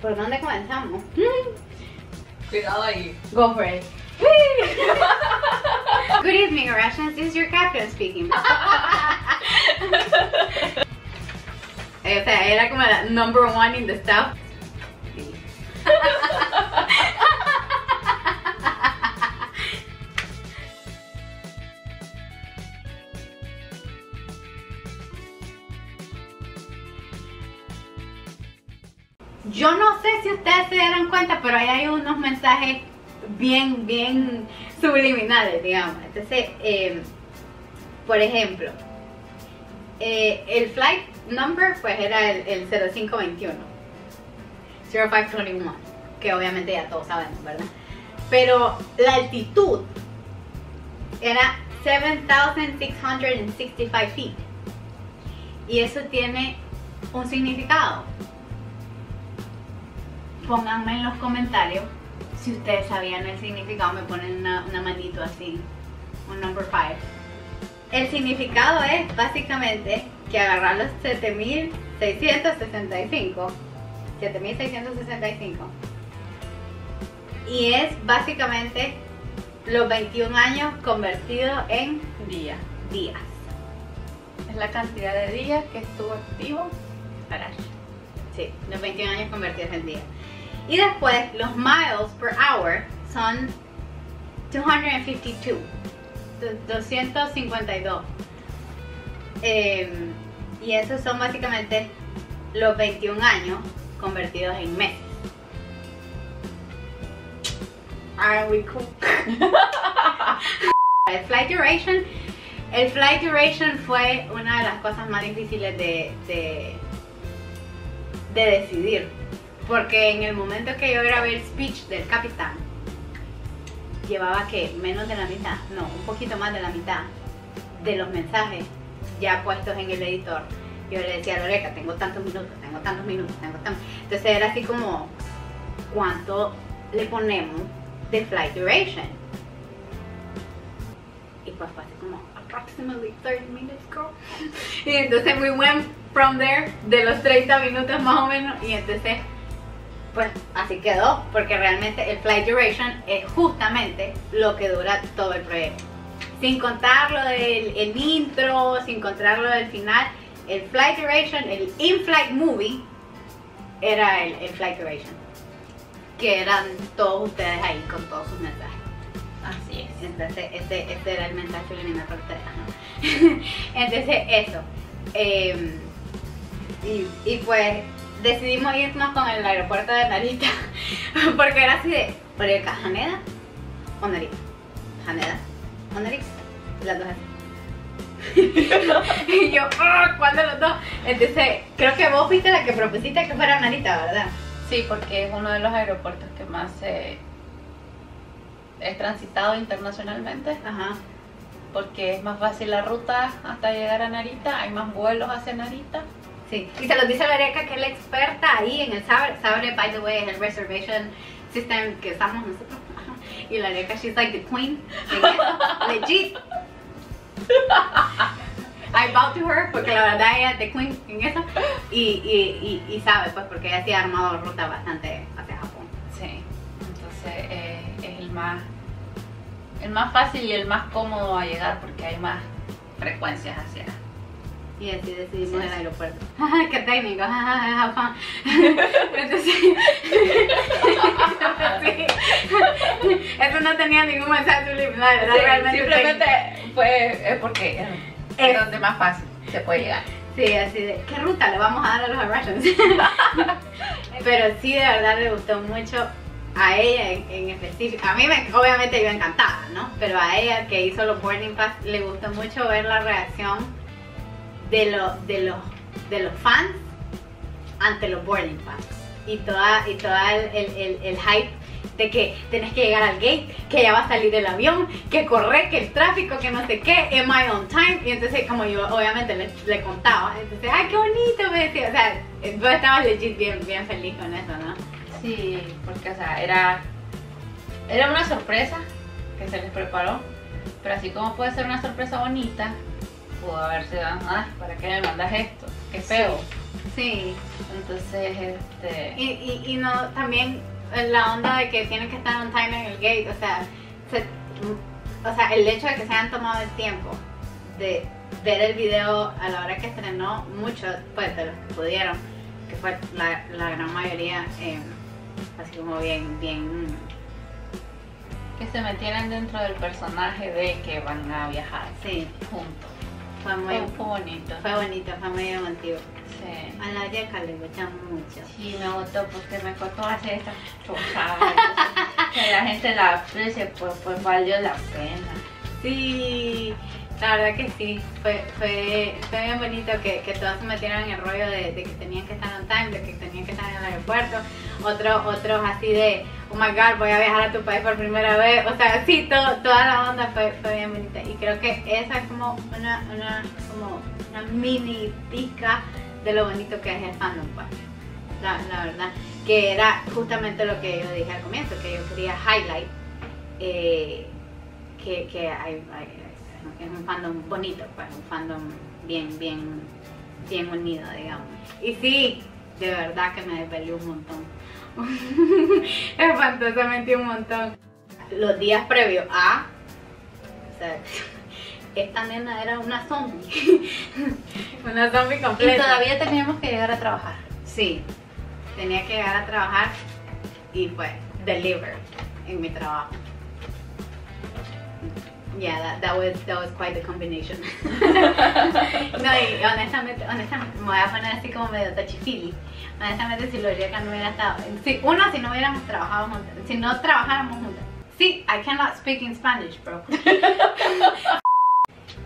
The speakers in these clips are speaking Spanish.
¿Por dónde comenzamos? Cuidado ahí. Go for it. Good evening, Russians. This is your captain speaking. O sea, era como la number one in the staff. Yo no sé si ustedes se dieron cuenta, pero ahí hay unos mensajes bien subliminales, digamos. Entonces, por ejemplo, el flight number pues era el 0521, 0521, que obviamente ya todos sabemos, ¿verdad? Pero la altitud era 7,665 feet. Y eso tiene un significado. Pónganme en los comentarios si ustedes sabían el significado, me ponen una manito así, un number 5. El significado es básicamente que agarrar los 7,665 y es básicamente los 21 años convertidos en días. Es la cantidad de días que estuvo activo Garage. Sí, los 21 años convertidos en días. Y después los miles per hour son 252. Y esos son básicamente los 21 años convertidos en meses. Are we cool? El flight duration fue una de las cosas más difíciles de decidir. Porque en el momento que yo grabé el speech del capitán, llevaba que menos de la mitad, no, un poquito más de la mitad de los mensajes ya puestos en el editor. Yo le decía a Loreca, tengo tantos minutos. Entonces era así como, ¿cuánto le ponemos de flight duration? Y pues fue así como, approximately 30 minutes, girl. Y entonces we went from there, de los 30 minutos más o menos, y entonces pues así quedó, porque realmente el flight duration es justamente lo que dura todo el proyecto. Sin contar lo del intro, sin contar lo del final, el flight duration, el in-flight movie, era el flight duration. Que eran todos ustedes ahí con todos sus mensajes. Así es. Entonces este era el mensaje subliminal para ustedes. Entonces eso. Y pues decidimos irnos con el aeropuerto de Narita. Porque era así de Oreca, Haneda o Narita. Haneda o Narita. Las dos así. Y yo, ¿cuál de los dos? Entonces creo que vos fuiste la que propusiste que fuera Narita, ¿verdad? Sí, porque es uno de los aeropuertos que más es transitado internacionalmente. Ajá. Porque es más fácil la ruta hasta llegar a Narita, hay más vuelos hacia Narita. Sí, y se los dice Loreca, que es la experta ahí en el Sabre. Sabre, by the way, es el reservation system que usamos nosotros. Y Loreca, she's like the queen. Legit. I bow to her, porque la verdad ella es the queen en eso. Y sabe, pues, porque ella sí ha armado ruta bastante hacia Japón. Sí, entonces es el más fácil y el más cómodo a llegar, porque hay más frecuencias hacia. Y así decidimos el aeropuerto. ¡Qué técnico! Japón. Entonces, sí. Eso no tenía ningún mensaje subliminal, ¿verdad? Sí, realmente simplemente fue porque es donde más fácil se puede llegar. Sí, así de, ¿qué ruta le vamos a dar a los Russians? Pero sí, de verdad le gustó mucho a ella en específico. A mí obviamente yo encantada, ¿no? Pero a ella que hizo los boarding pass le gustó mucho ver la reacción de los fans ante los boarding pass y toda el hype de que tenés que llegar al gate, que ya va a salir el avión, que corre, que el tráfico, que no sé qué, am I on time? Y entonces como yo obviamente le contaba, entonces, ¡ay, qué bonito! Me decía, o sea, vos estabas legit bien feliz con eso, ¿no? Sí, porque o sea, era una sorpresa que se les preparó, pero así como puede ser una sorpresa bonita, pudo haberse dado, ¿para qué me mandas esto? ¡Qué feo! Sí. Sí. Entonces, Y no, también la onda de que tienen que estar on time en el gate, o sea, el hecho de que se hayan tomado el tiempo de ver el video a la hora que estrenó, muchos pues de los que pudieron, que fue la gran mayoría, así como bien que se metieran dentro del personaje de que van a viajar juntos. Fue muy bonito. Fue bonito, fue muy emotivo. Sí. A la Yeka le gustamos mucho. Sí, me gustó porque me costó hacer esta chozada. Que la gente la aprecie, pues valió la pena. Sí, la verdad que sí. Fue bien bonito que todos se metieran en el rollo de que tenían que estar on time, de que tenían que estar en el aeropuerto. Otros así de, oh my god, voy a viajar a tu país por primera vez. O sea, sí, toda la onda fue bien bonita. Y creo que esa es como una mini pizca de lo bonito que es el fandom, pues. La verdad, que era justamente lo que yo dije al comienzo, que yo quería highlight, que es un fandom bonito, pues, un fandom bien unido, digamos. Y sí, de verdad que me desvelé un montón. Espantosamente un montón. Los días previos a, o sea, esta nena era una zombie. Una zombie completa. Y todavía teníamos que llegar a trabajar. Sí, tenía que llegar a trabajar y pues deliver en mi trabajo. Yeah, that was quite the combination. No, y honestamente me voy a poner así como medio touchy-feely. Honestamente, si Lorica no hubiera estado, si no hubiéramos trabajado juntas, si no trabajáramos juntas. Sí, I cannot speak in Spanish, bro.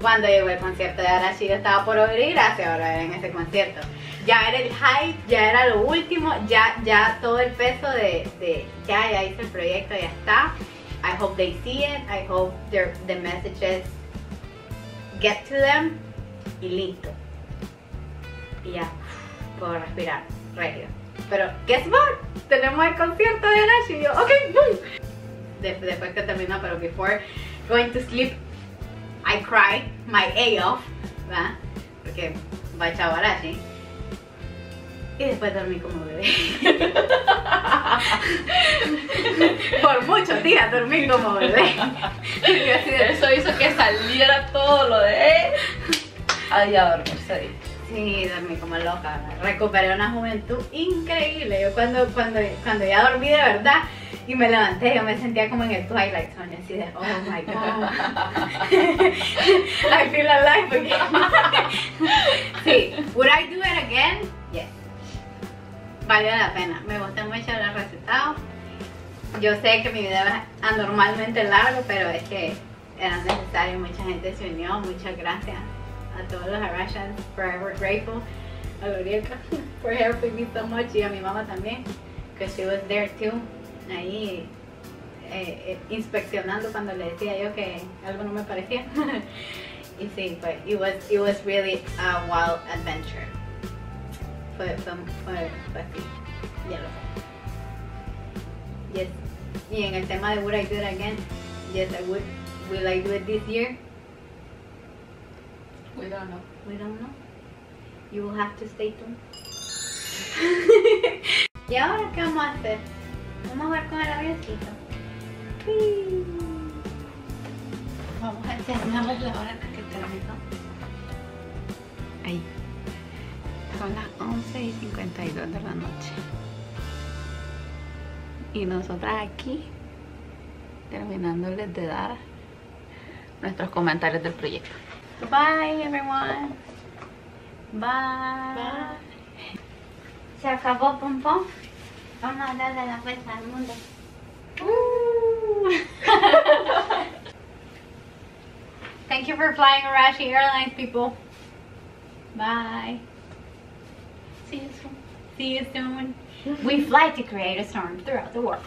Cuando llegó el concierto de Arashi, yo estaba por oír y gracias ahora en ese concierto. Ya era el hype, ya era lo último, ya todo el peso de ya hice el proyecto, ya está. I hope they see it, I hope the messages get to them y listo. Y ya, puedo respirar, regio. Pero, guess what? Tenemos el concierto de Arashi y yo, ok, boom. Después que terminó, pero before going to sleep, I cried my A off, ¿verdad? Porque va a echar Arashi. Y después dormí como bebé. Por muchos días dormí como bebé. Eso hizo que saliera todo lo de él. Ahí a dormirse ahí. Sí, dormí como loca. Recuperé una juventud increíble. Yo cuando ya dormí de verdad y me levanté, yo me sentía como en el Twilight Zone, así de, oh my god. I feel alive again. Sí, would I do it again? Yes. Valió la pena, me gustó mucho los resultados. Yo sé que mi video es anormalmente largo, pero es que era necesario, mucha gente se unió. Muchas gracias a todos los Arashans, forever grateful. A Lorica for helping me so much, y a mi mamá también, because she was there too, ahí inspeccionando cuando le decía yo que algo no me parecía. Y sí, pues, it was really a wild adventure. Fue así, ya lo sé. Yes. Y en el tema de would I do it again? Yes, I would. Will I do it this year? We don't know. We don't know. You will have to stay tuned. ¿Y ahora qué vamos a hacer? Vamos a jugar con el avioncito. Vamos a enseñarles la hora que terminó. Ahí. Son las 11:52 de la noche. Y nosotras aquí terminándoles de dar nuestros comentarios del proyecto. Bye everyone. Bye. Bye. Se acabó Pom Pom. Vamos a darle la vuelta al mundo. Thank you for flying Arashi Airlines, people. Bye. See you soon. See you soon. We fly to create a storm throughout the world.